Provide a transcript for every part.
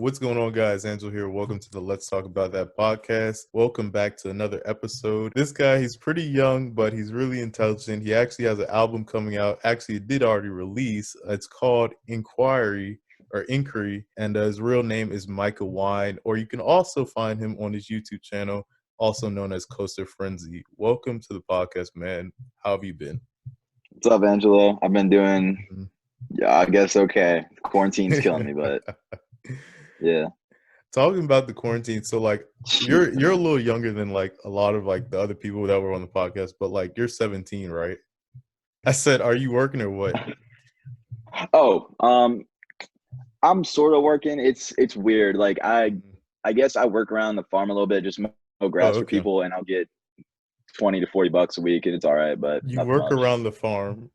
What's going on, guys? Angelo here. Welcome to the Let's Talk About That podcast. Welcome back to another episode. This guy, he's pretty young, but he's really intelligent. He actually has an album coming out. Actually, it did already release. It's called Inquiry, and his real name is Micah Wine, or you can also find him on his YouTube channel, also known as FRNZ. Welcome to the podcast, man. How have you been? What's up, Angelo? I've been doing, I guess okay. Quarantine's killing me, but yeah. Talking about the quarantine, so like you're a little younger than like a lot of like the other people that were on the podcast, but like you're 17, right? I said, are you working or what? I'm sort of working. It's weird. Like I guess I work around the farm a little bit, just mow grass for people, and I'll get $20 to $40 a week, and it's all right. But you work much. around the farm.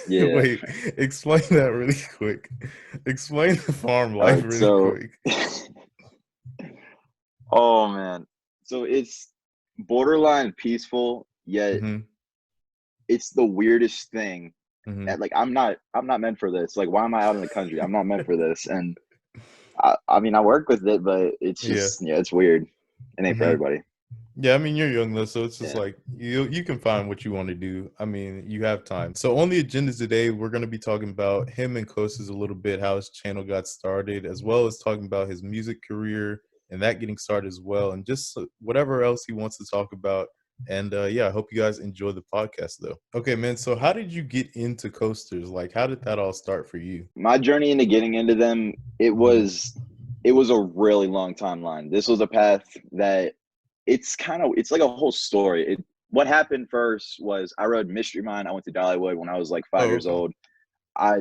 Yeah. Wait, explain that really quick. Explain the farm life quick. Oh man, so it's borderline peaceful, yet it's the weirdest thing. That, like I'm not meant for this. Like, why am I out in the country? I'm not meant for this. And I mean, I work with it, but it's just it's weird. It ain't for everybody. Yeah, I mean, you're young though, so it's just like you can find what you want to do. I mean, you have time. So on the agenda today, we're going to be talking about him and Kostas a little bit, how his channel got started, as well as talking about his music career and that getting started as well, and just whatever else he wants to talk about. And yeah, I hope you guys enjoy the podcast though. Okay, man. So how did you get into coasters? Like, how did that all start for you? My journey into getting into them, it was a really long timeline. This was a path that it's like a whole story. What happened first was I rode Mystery Mine. I went to Dollywood when I was like 5 years old. I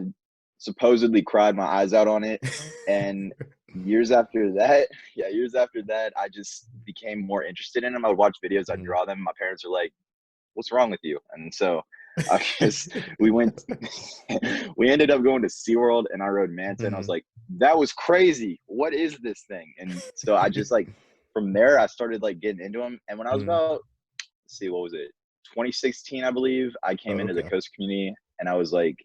supposedly cried my eyes out on it, and years after that, I just became more interested in them. I would watch videos, I'd draw them. My parents were like, "What's wrong with you?" And so I guess we ended up going to SeaWorld, and I rode Manta, and I was like, that was crazy. What is this thing? And so I just like, from there, I started like getting into them. And when I was about, let's see, what was it? 2016, I believe, I came into the coaster community, and I was like,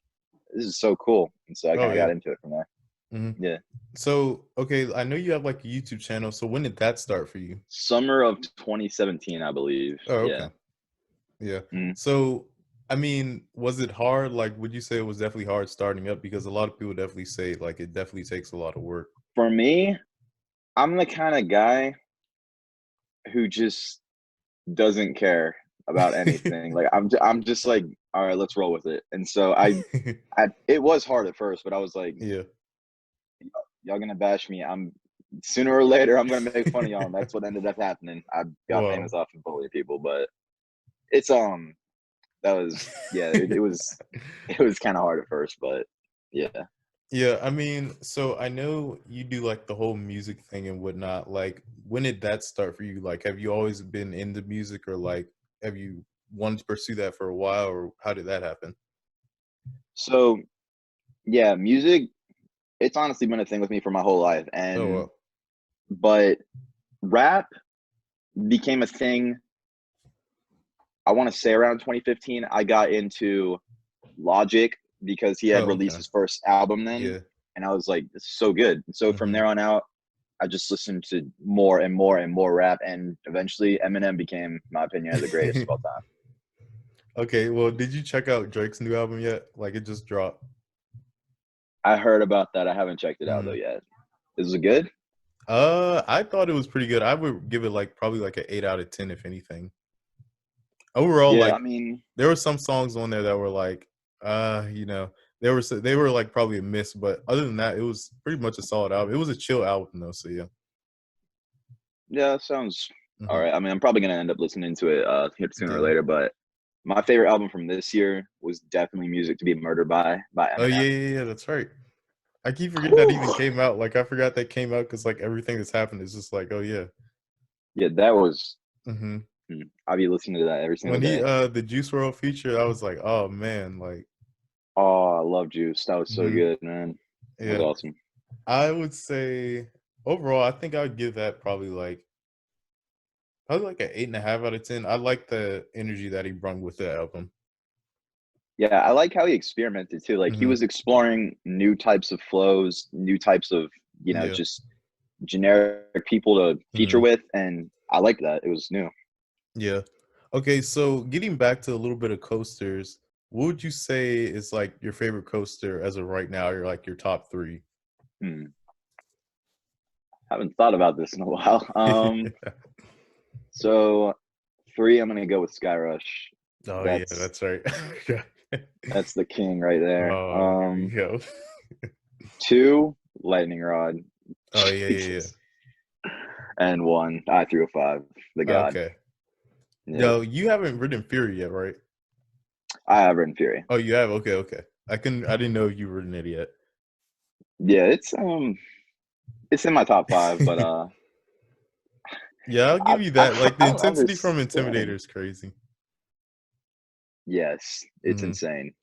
this is so cool. And so I kind of got into it from there. Yeah. So, okay, I know you have like a YouTube channel. So when did that start for you? Summer of 2017, I believe. Oh, okay. Yeah. So, I mean, was it hard? Like, would you say it was definitely hard starting up? Because a lot of people definitely say like it definitely takes a lot of work. For me, I'm the kind of guy who just doesn't care about anything. Like I'm just like, all right, let's roll with it. And so it was hard at first, but I was like, yeah, y'all gonna bash me. Sooner or later I'm gonna make fun of y'all. And that's what ended up happening. I got famous off of bullying people, but it's that was it was kind of hard at first, but yeah. Yeah, I mean, so I know you do like the whole music thing and whatnot. Like, when did that start for you? Like, have you always been into music, or like, have you wanted to pursue that for a while, or how did that happen? So, yeah, music, it's honestly been a thing with me for my whole life. And but rap became a thing, I want to say around 2015. I got into Logic because he had released his first album then, and I was like, this is so good. And so from there on out, I just listened to more and more and more rap, and eventually Eminem became, in my opinion, the greatest of all time. Okay, well, did you check out Drake's new album yet? Like, it just dropped. I heard about that. I haven't checked it out though yet. Is it good? I thought it was pretty good. I would give it like probably like an 8 out of 10 if anything. Overall, yeah, like, I mean, there were some songs on there that were like, you know, they were like probably a miss, but other than that, it was pretty much a solid album. It was a chill album though, so yeah. Yeah, that sounds all right. I mean, I'm probably gonna end up listening to it sooner or later, but my favorite album from this year was definitely Music to Be Murdered by Eminem. Oh yeah, that's right. I keep forgetting that even came out. Like, I forgot that came out because like everything that's happened is just like, oh yeah. Yeah, that was. I'll be listening to that every single day. When the Juice WRLD feature, I was like, oh man, like. Oh, I love Juice. That was so good, man. It was awesome. I would say overall, I think I would give that probably like an 8.5 out of 10. I like the energy that he brought with the album. Yeah, I like how he experimented too. Like he was exploring new types of flows, new types of Yeah. just generic people to feature Mhm. with, and I liked that. It was new. Yeah. Okay, so getting back to a little bit of coasters, what would you say is like your favorite coaster as of right now? You're like your top 3. Hmm. Haven't thought about this in a while. So 3, I'm gonna go with Skyrush. Oh yeah, That's that's right. Yeah. that's the king right there. Oh, here we go. 2, Lightning Rod. Oh yeah, yeah, yeah. Jesus. And 1, I threw a 5, the God. Okay. Yep. Yo, you haven't ridden Fury yet, right? I have ridden Fury. Oh, you have? Okay, okay. I didn't know you ridden it yet. Yeah, it's in my top 5, but Yeah, I'll I give you I, that. Like I the don't intensity from understand. Intimidator is crazy. Yes, it's Hmm. insane.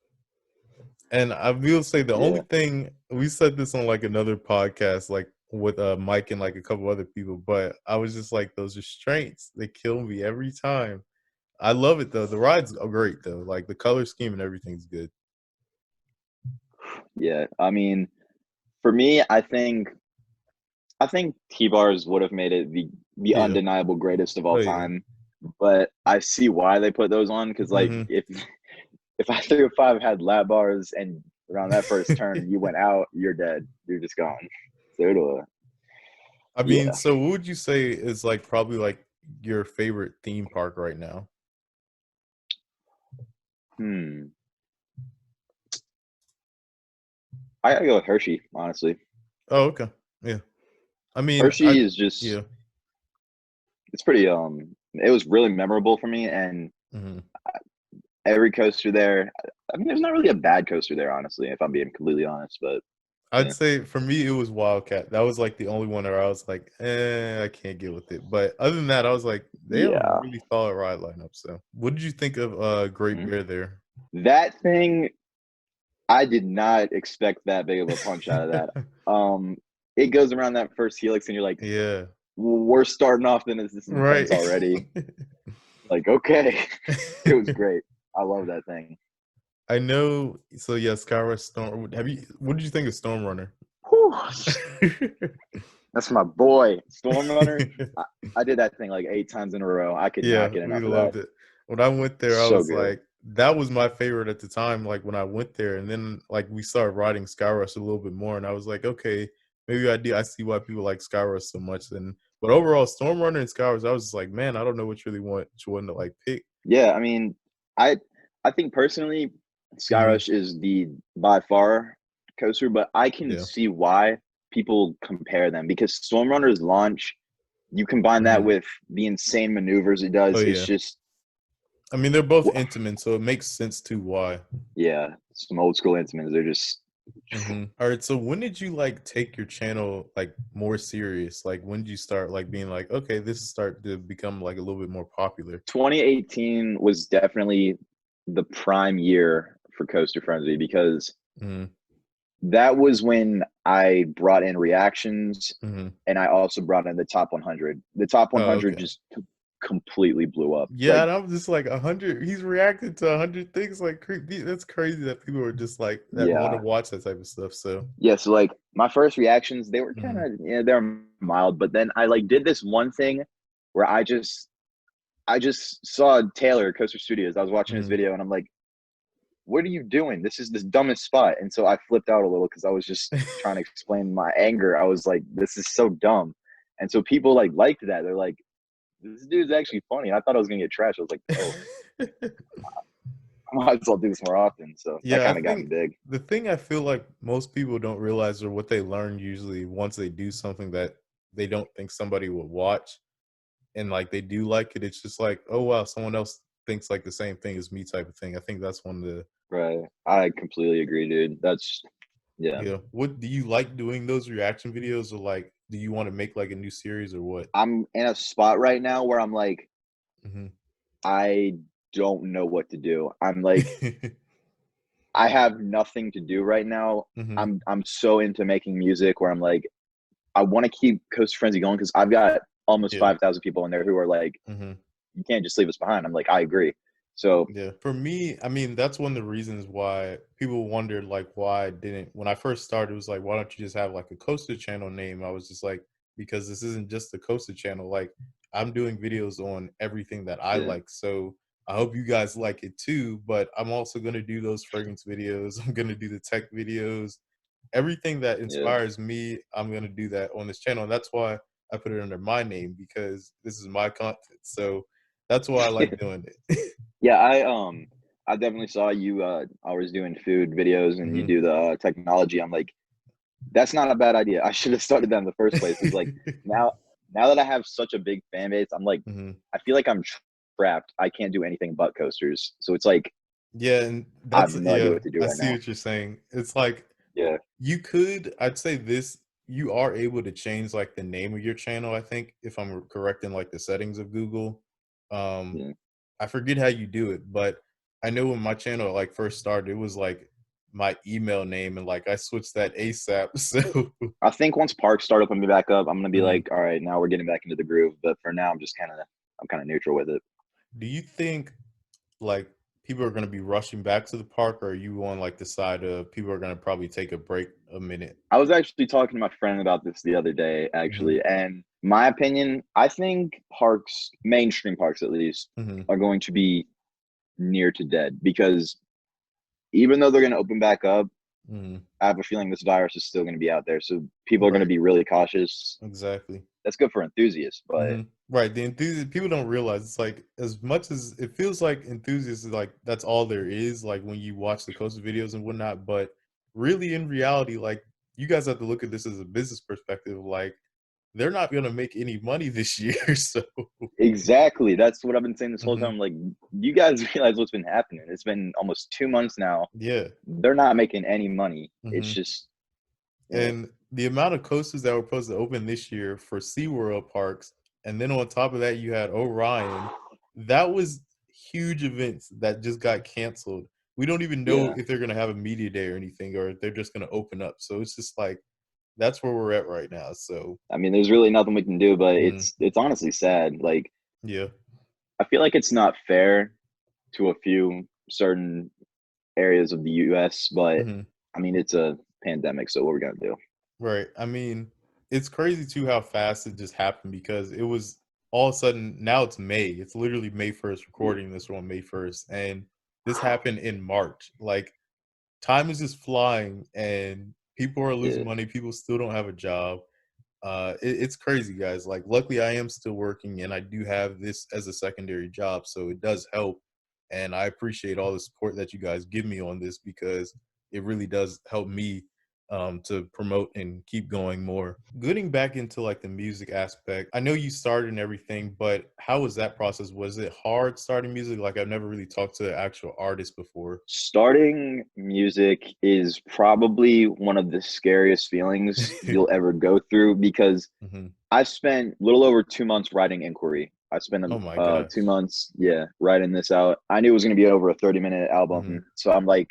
And I will say the only Yeah. thing we said this on like another podcast, like with Mike and like a couple other people, but I was just like those restraints, they kill me every time. I love it though. The rides are great though. Like the color scheme and everything's good. Yeah. I mean, for me, I think T-bars would have made it the Yeah. undeniable greatest of Oh all yeah. time. But I see why they put those on, because like Hmm. if I threw a 5 had lap bars and around that first turn you went out, you're dead. You're just gone. So I mean, yeah. so what would you say is like probably like your favorite theme park right now? Hmm. I gotta go with Hershey, honestly. Oh, okay. Yeah. I mean, Hershey is yeah. just it's pretty it was really memorable for me, and Hmm. every coaster there, I mean there's not really a bad coaster there, honestly, if I'm being completely honest, but I'd yeah. say for me it was Wildcat. That was like the only one where I was like, I can't get with it. But other than that, I was like, they have a Yeah. really solid ride lineup. So, what did you think of Great Mhm. Bear there? That thing, I did not expect that big of a punch out of that. It goes around that first helix, and you're like, Yeah. we're starting off, then this is Right. intense already. Like, okay, it was great. I love that thing. I know. So yeah, Skyward Storm. Have you? What did you think of Storm Runner? Whew, that's my boy, Storm Runner. I did that thing like 8 times in a row. I could Yeah, not get we enough of that. loved it. When I went there, I So was good. like, that was my favorite at the time. Like when I went there, and then like we started riding Skyrush a little bit more, and I was like, okay, maybe I do. I see why people like Skyrush so much. And but overall, Storm Runner and Skyrush, I was just like, man, I don't know which one to like pick. Yeah, I mean, I I think personally, Hmm. Skyrush is the by far coaster, but I can Yeah. see why people compare them, because Storm Runner's launch, you combine that Hmm. with the insane maneuvers it Oh does, it's yeah. just I mean, they're both intimate, so it makes sense to why. yeah, some old school Intamins. They're just All right. So when did you like take your channel like more serious? Like when did you start like being like, okay, this is start to become like a little bit more popular? 2018 was definitely the prime year for Coaster Frenzy, because Hmm. that was when I brought in reactions, Hmm. and I also brought in the top 100. The top Oh, 100 okay. just completely blew up. Yeah, Like, and I'm just like 100. He's reacted to 100 things like creepy. That's crazy that people are just like that want to yeah. watch that type of stuff. So, Yeah, so like my first reactions, they were kind mhm. of, yeah, they're mild, but then I like did this one thing where I just saw Taylor Coaster Studios. I was watching his Mhm. video, and I'm like, what are you doing? This is the dumbest spot. And so I flipped out a little because I was just trying to explain my anger. I was like, this is so dumb. And so people like liked that. They're like, this dude's actually funny. I thought I was gonna get trashed. I was like, oh, I might as well do this more often. So that Yeah, I kind of got me think big. the thing I feel like most people don't realize or what they learn usually once they do something that they don't think somebody would watch and like they do like it, it's just like, oh wow, someone else thinks like the same thing as me type of thing. I think that's one of the Right. I completely agree, dude. That's yeah. yeah. What do you like doing those reaction videos or like do you want to make like a new series or what? I'm in a spot right now where I'm like, Hmm. I don't know what to do. I'm like, I have nothing to do right now. Hmm. I'm so into making music where I'm like, I want to keep Coast Frenzy going because I've got almost Yeah. 5,000 people in there who are like, Hmm. you can't just leave us behind. I'm like, I agree. So Yeah. For me, I mean, that's one of the reasons why people wondered like why I didn't when I first started, it was like, why don't you just have like a coaster channel name? I was just like, because this isn't just a coaster channel. Like I'm doing videos on everything that I yeah, like. So I hope you guys like it too. But I'm also gonna do those fragrance videos. I'm gonna do the tech videos. Everything that yeah, inspires me, I'm gonna do that on this channel. And that's why I put it under my name because this is my content. So that's why I like doing it. yeah. I definitely saw you always doing food videos, and you Mhm. do the technology. I'm like, that's not a bad idea. I should have started that in the first place. Because like now, now that I have such a big fan base, I'm like, Mhm. I feel like I'm trapped. I can't do anything but coasters. So it's like Yeah, and I have that's no idea yeah, what to do I right see now. what you're saying. It's like Yeah, you could I'd say this, you are able to change, like, the name of your channel, I think, if I'm correct in, like, the settings of Google. Um, yeah. I forget how you do it, but I know when my channel, like, first started, it was, like, my email name, and, like, I switched that ASAP, so I think once parks start opening back up, I'm gonna be Mhm. like, all right, now we're getting back into the groove. But for now, I'm kind of neutral with it. Do you think, like, people are gonna be rushing back to the park, or are you on, like, the side of people are gonna probably take a break a minute? I was actually talking to my friend about this the other day, Mhm, actually, and my opinion, I think parks, mainstream parks at least, mhm, are going to be near to dead because even though they're going to open back up, mhm. I have a feeling this virus is still going to be out there. So people are going to Right, be really cautious. exactly. That's good for enthusiasts, but Mhm. Right, the enthusiast people don't realize it's like as much as it feels like enthusiasts is like that's all there is, like when you watch the coaster videos and whatnot, but really in reality, like you guys have to look at this as a business perspective. Like they're not gonna make any money this year. So exactly. That's what I've been saying this whole Mhm. time. Like, you guys realize what's been happening. It's been almost 2 months now. Yeah. They're not making any money. It's Mhm. just, yeah, And the amount of coasters that were supposed to open this year for SeaWorld parks, and then on top of that, you had Orion. That was huge events that just got canceled. We don't even know yeah. if they're gonna have a media day or anything, or if they're just gonna open up. So it's just like that's where we're at right now. So I mean, there's really nothing we can do, but mhm, it's honestly sad. Like, yeah. I feel like it's not fair to a few certain areas of the US, but Mhm. I mean, it's a pandemic, so what we're gonna do? Right. I mean, it's crazy too how fast it just happened because it was all of a sudden now it's May. It's literally May 1st Yeah. recording this on May 1st. And this happened in March. Like time is just flying and people are losing Yeah. money. People still don't have a job. It's crazy, guys. Like, luckily, I am still working, and I do have this as a secondary job, so it does help. And I appreciate all the support that you guys give me on this because it really does help me to promote and keep going more. Getting back into like the music aspect, I know you started and everything, but how was that process? Was it hard starting music? Like, I've never really talked to an actual artist before. Starting music is probably one of the scariest feelings you'll ever go through because hmm I spent a little over 2 months writing Inquiry. I spent Oh my 2 months, yeah, writing this out. I knew it was going to be over a 30-minute album. hmm So I'm like,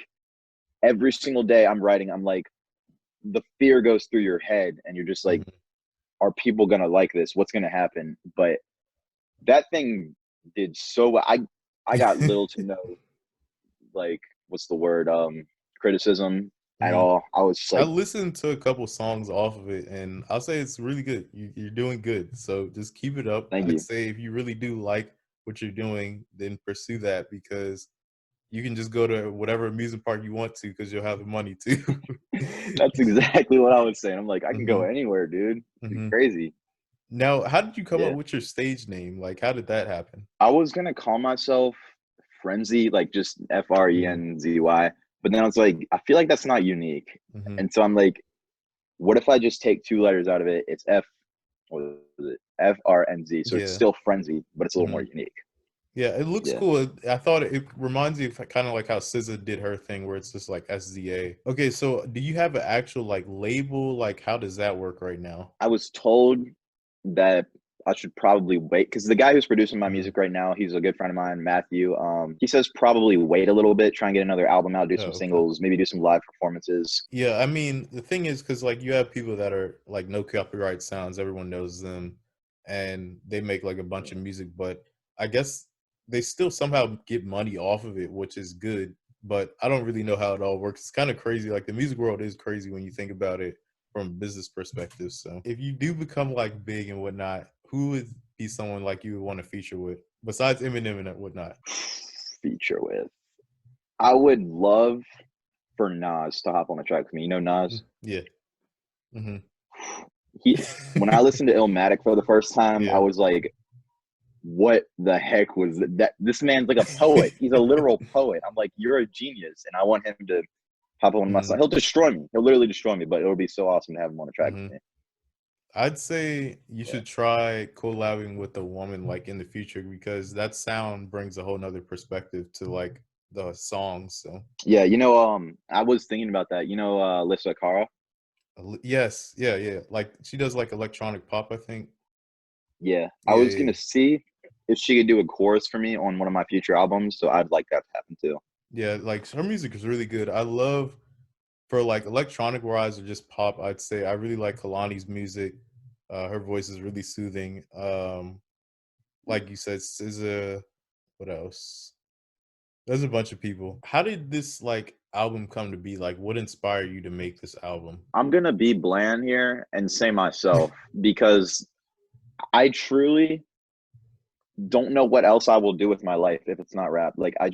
every single day I'm writing, I'm like, the fear goes through your head and you're just like, hmm are people going to like this? What's going to happen? But that thing did so well. I got little to no, like, what's the word? Criticism at hmm all. I was just I like, listened to a couple songs off of it, and I'll say it's really good. You're doing good, so just keep it up. thank I'd you. say if you really do like what you're doing, then pursue that because you can just go to whatever amusement park you want to because you'll have the money to. That's exactly what I was saying. I'm like, I can go hmm anywhere, dude. It's hmm crazy. Now, how did you come up Yeah. with your stage name? Like, how did that happen? I was gonna call myself Frenzy, like just hmm FRENZY, but then I was like, I feel like that's not unique. hmm And so I'm like, what if I just take two letters out of it? It's what is it? FRNZ. So it's Yeah. still Frenzy, but it's a little more hmm unique. Yeah, it looks Yeah. cool. I thought it reminds me of kind of like how SZA did her thing where it's just like SZA. Okay, so do you have an actual like label? Like how does that work right now? I was told that I should probably wait because the guy who's producing my Mhm. music right now, he's a good friend of mine, Matthew. He says probably wait a little bit, try and get another album out, do Oh, some okay. singles, maybe do some live performances. Yeah, I mean, the thing is because like you have people that are like no copyright sounds, everyone knows them, and they make like a bunch of music, but I guess they still somehow get money off of it, which is good. But I don't really know how it all works. It's kind of crazy. Like the music world is crazy when you think about it from a business perspective. So if you do become like big and whatnot, who would be someone like you would want to feature with besides Eminem and whatnot? Feature with. I would love for Nas to hop on the track with me. You know Nas? Yeah. Mm-hmm. When I listened to Illmatic for the first time, I Yeah. was like, what the heck was that? This man's like a poet. He's a literal poet. I'm like, you're a genius. And I want him to hop on my song. He'll destroy me. He'll literally destroy me, but it'll be so awesome to have him on the track with me. I'd say you should try collabing with a woman like in the future, because that sound brings a whole nother perspective to like the songs. So yeah, I was thinking about that. Lisa Cara? yes, yeah. Like she does like electronic pop, I think. Yeah. I was gonna see if she could do a chorus for me on one of my future albums, so I'd like that to happen too. Yeah, like her music is really good. I love, for like electronic wise or just pop, I'd say I really like Kalani's music. Her voice is really soothing. Like you said, SZA, what else? There's a bunch of people. How did this like album come to be? Like, what inspired you to make this album? I'm gonna be bland here and say myself because I truly don't know what else I will do with my life if it's not rap. Like I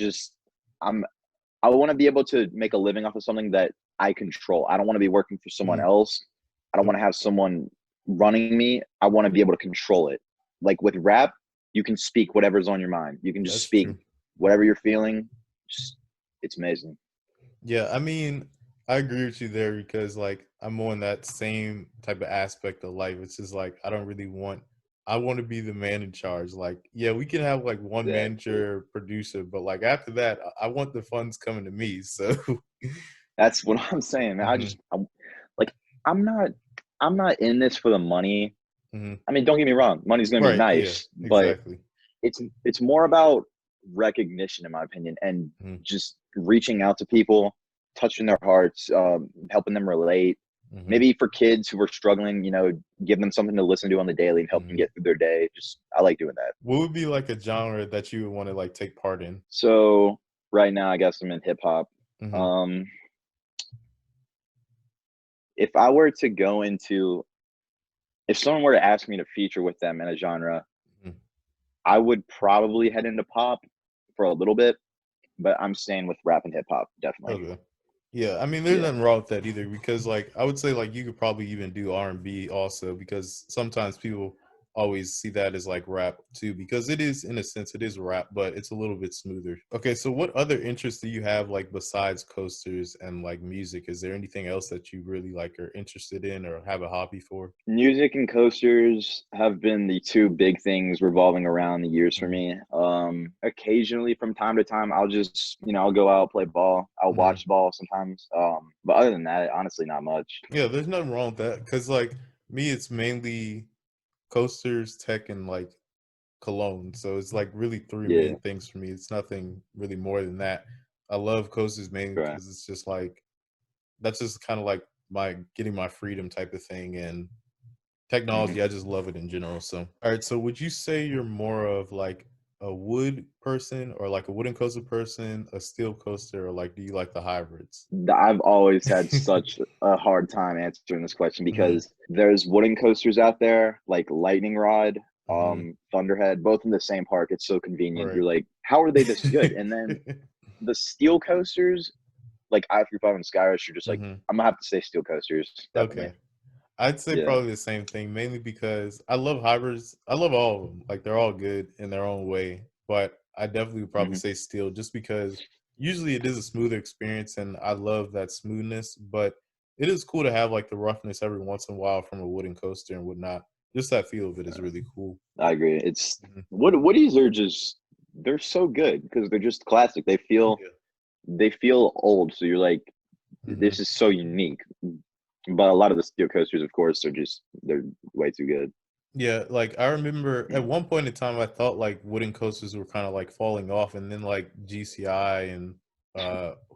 want to be able to make a living off of something that I control. I don't want to be working for someone else. I don't want to have someone running me. I want to be able to control it. Like with rap, you can speak whatever's on your mind. You can just That's speak true. whatever you're feeling. It's amazing. Yeah, I mean, I agree with you there, because like I'm on that same type of aspect of life. It's just like I want to be the man in charge. Like, yeah, we can have like one Exactly. manager, producer, but like after that, I want the funds coming to me. So That's what I'm saying, man. hmm I'm like, I'm not, I'm not in this for the money. hmm I mean, don't get me wrong, money's gonna be right, yeah, nice, but exactly. it's more about recognition, in my opinion, and hmm just reaching out to people, touching their hearts, helping them relate. hmm Maybe for kids who are struggling, give them something to listen to on the daily and help them hmm get through their day. Just I like doing that. What would be like a genre that you would want to like take part in? So right now, I guess I'm in hip hop. hmm Um, if I were to go into, if someone were to ask me to feature with them in a genre, I would probably head into pop for a little bit, but I'm staying with rap and hip hop, definitely. Okay. Yeah, I mean, there's Yeah. nothing wrong with that either, because like I would say like you could probably even do R&B also, because sometimes people always see that as like rap too, because it is, in a sense it is rap, but it's a little bit smoother. Okay, so what other interests do you have like besides coasters and like music? Is there anything else that you really like are interested in or have a hobby for? Music and coasters have been the two big things revolving around the years for hmm me. Occasionally from time to time, I'll just, I'll go out, play ball. I'll hmm watch ball sometimes. But other than that, honestly, not much. Yeah, there's nothing wrong with that, because like me, it's mainly coasters, tech, and like cologne. So it's like really three Yeah, main things for me. It's nothing really more than that. I love coasters mainly right. because it's just like that's just kind of like my getting my freedom type of thing, and hmm technology, I just love it in general. So all right, so would you say you're more of like a wood person, or like a wooden coaster person, a steel coaster, or like do you like the hybrids? I've always had such a hard time answering this question hmm because there's wooden coasters out there like Lightning Rod, hmm Thunderhead, both in the same park. It's so convenient. Right. You're like, how are they this good? And then the steel coasters, like I-35 and Skyrush, you're just like, hmm I'm gonna have to say steel coasters, definitely. Okay. I'd say Yeah. probably the same thing, mainly because I love hybrids. I love all of them. Like they're all good in their own way. But I definitely would probably hmm say steel, just because usually it is a smoother experience and I love that smoothness. But it is cool to have like the roughness every once in a while from a wooden coaster and whatnot. Just that feel of it is really cool. I agree. It's Mhm. Woodies are just they're so good because they're just classic. They feel old, so you're like, Yeah. hmm this is so unique. But a lot of the steel coasters, of course, they're way too good. Yeah, like I remember at one point in time I thought like wooden coasters were kind of like falling off, and then like GCI and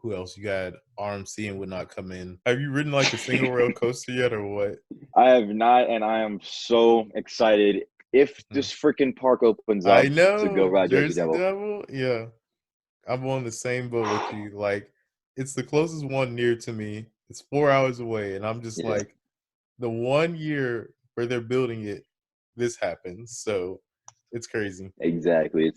who else? You got RMC and whatnot come in. Have you ridden like a single rail coaster yet, or what? I have not, and I am so excited. if Mhm. this freaking park opens I up to go know, ride Jersey Jersey Devil. Devil. Yeah, I'm on the same boat with you. Like, it's the closest one near to me. It's 4 hours away, and I'm just Yeah, like, the 1 year where they're building it, this happens. So it's crazy. exactly.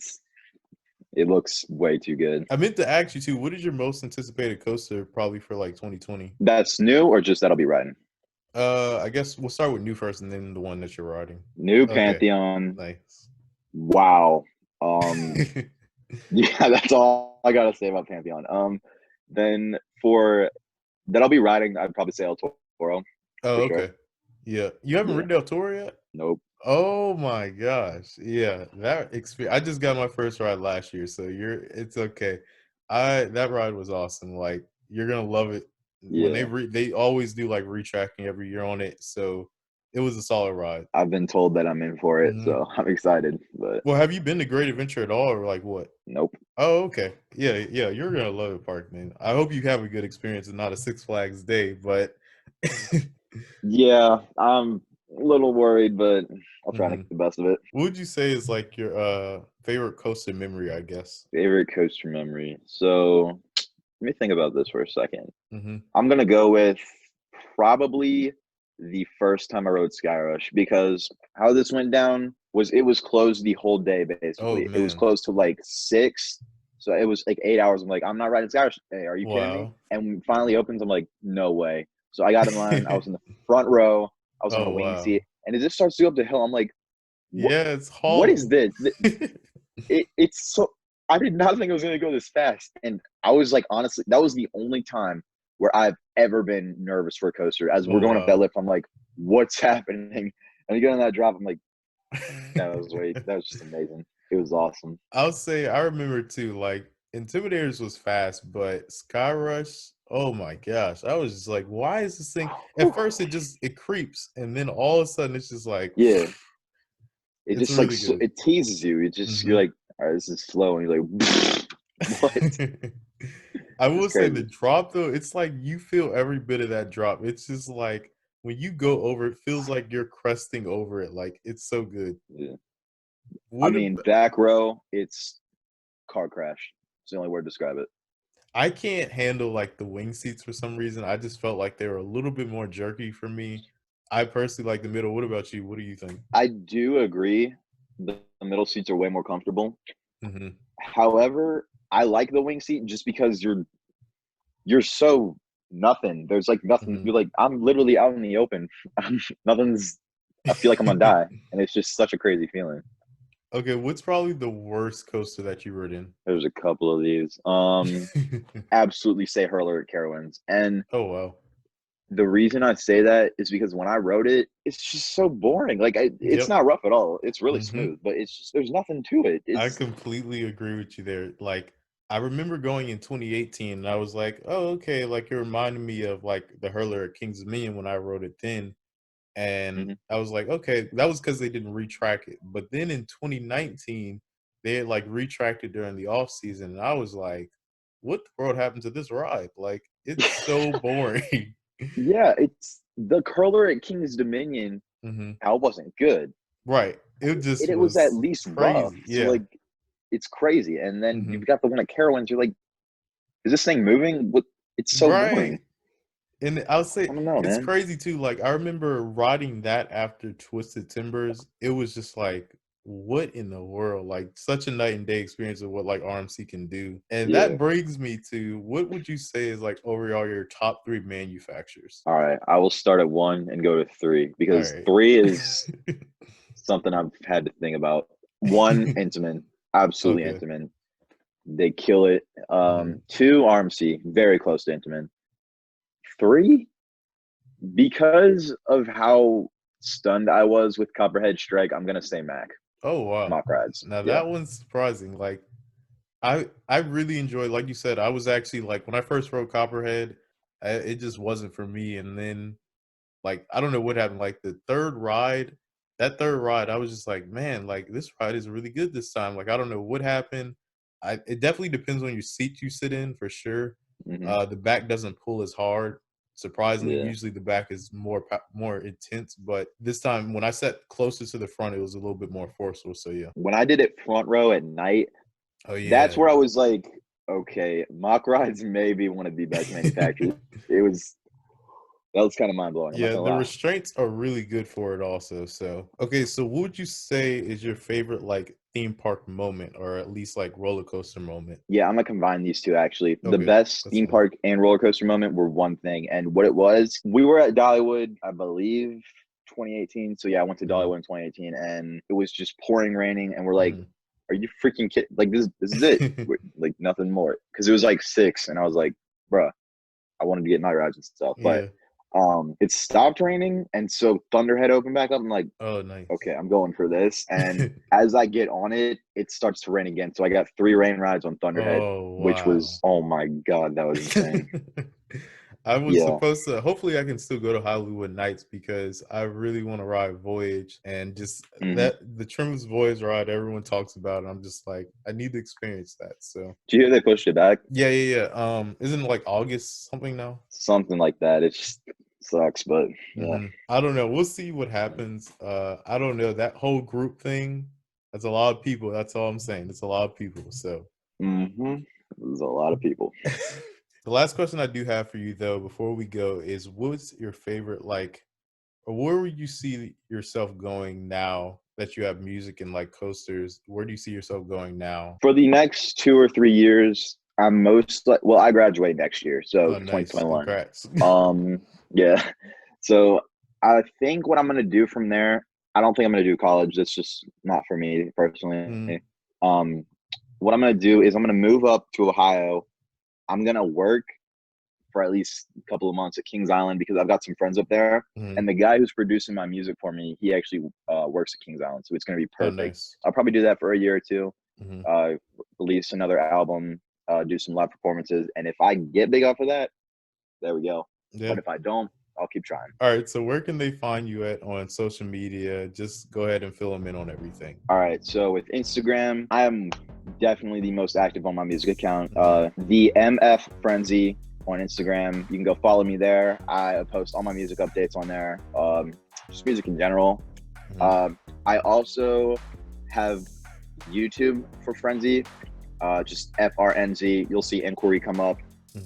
It looks way too good. I meant to ask you too. What is your most anticipated coaster probably for like 2020? That's new or just that'll be riding? I guess we'll start with new first, and then the one that you're riding. New Okay, Pantheon. nice. Wow. Yeah, that's all I gotta say about Pantheon. Then for that I'll be riding, I'd probably say El Toro Oh, for sure. okay. Yeah, you haven't Yeah. ridden Del Toro yet? Nope. Oh my gosh. Yeah, that experience. I just got my first ride last year, so it's okay. That ride was awesome. Like, you're gonna love it. When Yeah. they always do like retracking every year on it, so it was a solid ride. I've been told that I'm in for it, Hmm. so I'm excited, but Well, have you been to Great Adventure at all, or like what? nope. Oh, okay. Yeah, yeah, you're gonna love the park, man. I hope you have a good experience and not a Six Flags day, but Yeah, I'm a little worried, but I'll try to hmm. make the best of it. What would you say is like your favorite coaster memory, I guess? Favorite coaster memory. So let me think about this for a second. Hmm. I'm gonna go with probably the first time I rode Skyrush because how this went down was it was closed the whole day Oh basically. It was man. closed to like 6. So it was like 8 hours. I'm like, I'm not riding Skyrush today. Are you kidding me? Wow. And when it finally opens, I'm like, no way. So I got in line. I was in the front row. I was on a Oh wing wow. seat, and it just starts to go up the hill. I'm like, what? Yeah, it's What is Hall. this? It's so. I did not think it was going to go this fast, and I was like, honestly, that was the only time where I've ever been nervous for a coaster. As we're Oh going up that wow. lift, I'm like, what's happening? And you get on that drop, I'm like, that was just amazing. It was awesome. I'll say I remember too, like Intimidators was fast, but Sky Rush, oh my gosh. I was just like, why is this thing at Whew. first it creeps, and then all of a sudden it's just like Yeah, it it's just like really good. it teases you. It just you're Hmm. like, all right, this is slow, and you're like, what? I It's will say the crazy. drop though, it's like you feel every bit of that drop. It's just like when you go over it, feels like you're cresting over it. Like it's so good. Yeah. I What mean, ab- back row, it's car crash. It's the only word to describe it. I can't handle like the wing seats for some reason. I just felt like they were a little bit more jerky for me. I personally like the middle. What about you? What do you think? I do agree. The middle seats are way more comfortable. Hmm. However, I like the wing seat just because you're so nothing. There's like nothing. Hmm. You're like I'm literally out in the open. Nothing's. I feel like I'm gonna die, and it's just such a crazy feeling. Okay, what's probably the worst coaster that you rode in? There's a couple of these. Absolutely say Hurler at Carowinds, and Oh wow. the reason I say that is because when I wrote it, it's just so boring. Like it's Yep. not rough at all. It's really Hmm. smooth, but it's just there's nothing to it. I It's completely agree with you there. Like, I remember going in 2018 and I was like, oh, okay, like it reminded me of like the hurler at King's Dominion when I wrote it then. And mhm. I was like, okay, that was because they didn't retrack it. But then in 2019, they had like retracted during the off season, and I was like, what the world happened to this ride? Like, it's so boring. Yeah, it's the curler at King's Dominion. Hmm. How wasn't good. Right. It just It was at was least rough. crazy. So Yeah. like it's crazy. And then Hmm. you've got the one at Carowinds. You're like, is this thing moving? What? It's so Right. boring. And I'll I say don't know, it's man. crazy too. Like I remember riding that after Twisted Timbers. It was just like, what in the world? Like such a night and day experience of what like RMC can do. And that Yeah. brings me to what would you say is like overall your top three manufacturers? All right. I will start at 1 and go to 3 All because right. 3 is something I've had to think about. 1, Intamin, absolutely Okay. Intamin. They kill it. Hmm. 2, RMC, very close to Intamin. 3, because of how stunned I was with Copperhead Strike, I'm gonna say Mac. Oh wow. Mock rides. Now Yeah. that one's surprising. Like I really enjoy, like you said, I was actually like when I first wrote Copperhead, it just wasn't for me. And then like, I don't know what happened, like, that 3rd ride, I was just like, "Man, like, this ride is really good this time." Like, I don't know what happened. It definitely depends on your seat you sit in for sure. Hmm. The back doesn't pull as hard, Surprisingly, Yeah. usually the back is more intense, but this time when I sat closer to the front, it was a little bit more forceful. So yeah. When I did it front row at night, Oh that's yeah. where I was like, okay, mock rides may be one of the best manufacturers. That was kind of mind blowing. I'm not Yeah, gonna the lie. restraints are really good for it also. So, okay, so what would you say is your favorite like theme park moment or at least like roller coaster moment? Yeah, I'm gonna combine these two actually. The Okay, best that's theme fine. park and roller coaster moment were one thing, and what it was, we were at Dollywood, I believe, 2018. So yeah, I went to Mhm, Dollywood in 2018, and it was just pouring, raining, and we're like, mhm. "Are you freaking kidding? Like this is it? Like nothing more." Because it was like 6, and I was like, "Bruh, I wanted to get night rides and stuff," but Yeah. it stopped raining, and so Thunderhead opened back up. I'm like, Oh, nice. okay, I'm going for this. And as I get on it, it starts to rain again. So I got 3 rain rides on Thunderhead, Oh, which wow. was, oh my God, that was insane. I was Yeah. supposed to hopefully I can still go to Hollywood Nights because I really want to ride Voyage and just Hmm. that the Trim's Voyage ride everyone talks about. And I'm just like, I need to experience that. So Do you hear they pushed it back? yeah, yeah, yeah. Isn't it like August something now? Something like that. It just sucks, but yeah. I don't know. We'll see what happens. I don't know. That whole group thing, that's a lot of people. That's all I'm saying. It's a lot of people. So There's a lot of people. the last question I do have for you though, before we go, is what's your favorite like or where would you see yourself going now that you have music and like coasters? Where do you see yourself going now? For the next 2 or 3 years, I'm most like, well, I graduate next year, so Oh, nice. 2021. Congrats. Yeah. So I think what I'm gonna do from there, I don't think I'm gonna do college. That's just not for me Mm, personally. Um, what I'm gonna do is I'm gonna move up to Ohio. I'm gonna work for at least a couple of months at Kings Island because I've got some friends up there. And mm. the guy who's producing my music for me, he actually works at Kings Island, so it's gonna be Oh, perfect. nice. I'll probably do that for a year or two, Hmm. uh, release another album, do some live performances, and if I get big off of that, there we go. Yeah. But if I don't, I'll keep trying. All right. So where can they find you at on social media? Just go ahead and fill them in on everything. All right, so with Instagram, I am definitely the most active on my music account. Hmm. The MF Frenzy on Instagram. You can go follow me there. I post all my music updates on there. Just music in general. Hmm. I also have YouTube for Frenzy. Just FRNZ. You'll see inquiry come up.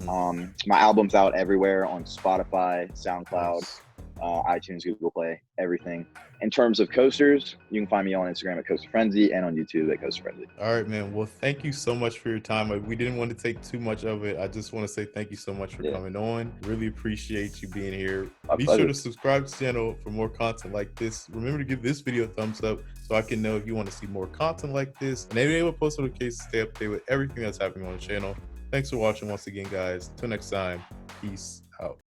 Hmm. My album's out everywhere on Spotify, SoundCloud, Nice. iTunes, Google Play, everything. In terms of coasters, you can find me on Instagram at Coaster Frenzy and on YouTube at Coaster Frenzy. All right, man. Well, thank you so much for your time. We didn't want to take too much of it. I just want to say thank you so much for Yeah, coming on. Really appreciate you being here. my Be sure pleasure. to subscribe to the channel for more content like this. Remember to give this video a thumbs up so I can know if you want to see more content like this. And enable post notifications to stay up to date with everything that's happening on the channel. Thanks for watching once again, guys. Till next time, peace out.